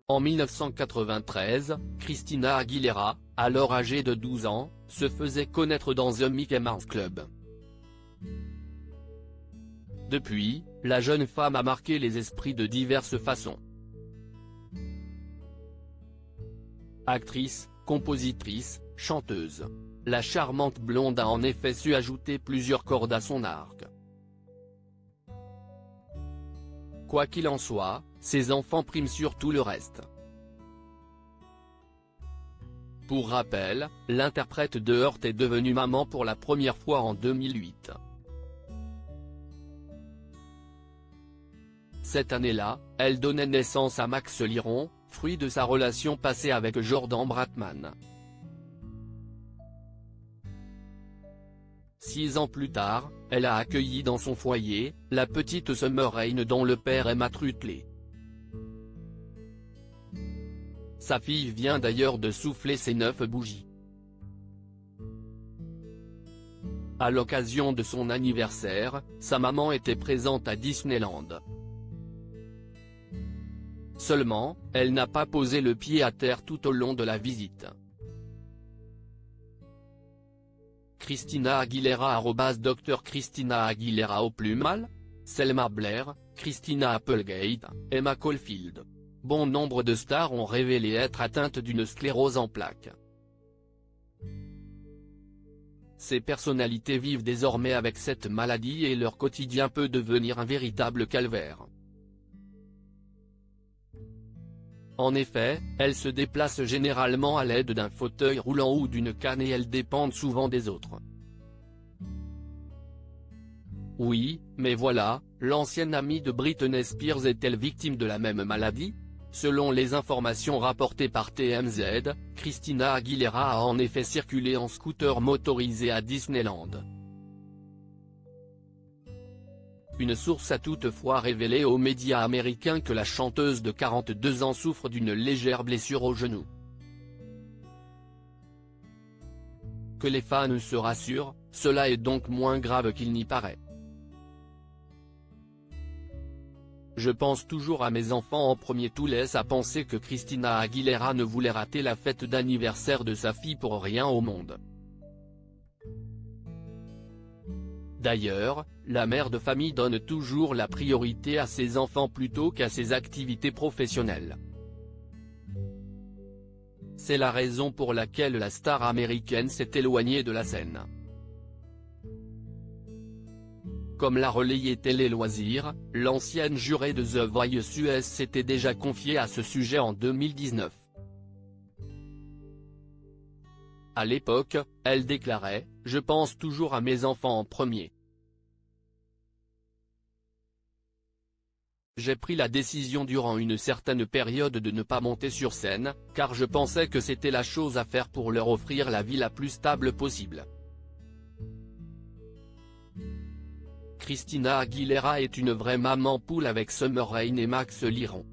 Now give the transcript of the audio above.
En 1993, Christina Aguilera, alors âgée de 12 ans, se faisait connaître dans The Mickey Mouse Club. Depuis, la jeune femme a marqué les esprits de diverses façons. Actrice, compositrice, chanteuse. La charmante blonde a en effet su ajouter plusieurs cordes à son arc. Quoi qu'il en soit, ses enfants priment sur tout le reste. Pour rappel, l'interprète de Heart est devenue maman pour la première fois en 2008. Cette année-là, elle donnait naissance à Max Liron, fruit de sa relation passée avec Jordan Bratman. 6 ans plus tard, elle a accueilli dans son foyer, la petite Summer Rain dont le père est Matt Rutley. Sa fille vient d'ailleurs de souffler ses 9 bougies. À l'occasion de son anniversaire, sa maman était présente à Disneyland. Seulement, elle n'a pas posé le pied à terre tout au long de la visite. Christina Aguilera @Dr Christina Aguilera au plumal, Selma Blair, Christina Applegate, Emma Caulfield. Bon nombre de stars ont révélé être atteintes d'une sclérose en plaques. Ces personnalités vivent désormais avec cette maladie et leur quotidien peut devenir un véritable calvaire. En effet, elles se déplacent généralement à l'aide d'un fauteuil roulant ou d'une canne et elles dépendent souvent des autres. Oui, mais voilà, l'ancienne amie de Britney Spears est-elle victime de la même maladie? Selon les informations rapportées par TMZ, Christina Aguilera a en effet circulé en scooter motorisé à Disneyland. Une source a toutefois révélé aux médias américains que la chanteuse de 42 ans souffre d'une légère blessure au genou. Que les fans se rassurent, cela est donc moins grave qu'il n'y paraît. Je pense toujours à mes enfants en premier, tout laisse à penser que Christina Aguilera ne voulait rater la fête d'anniversaire de sa fille pour rien au monde. D'ailleurs, la mère de famille donne toujours la priorité à ses enfants plutôt qu'à ses activités professionnelles. C'est la raison pour laquelle la star américaine s'est éloignée de la scène. Comme l'a relayé Télé Loisirs, l'ancienne jurée de The Voice US s'était déjà confiée à ce sujet en 2019. À l'époque, elle déclarait « Je pense toujours à mes enfants en premier. J'ai pris la décision durant une certaine période de ne pas monter sur scène, car je pensais que c'était la chose à faire pour leur offrir la vie la plus stable possible. » Christina Aguilera est une vraie maman poule avec Summer Rain et Max Liron.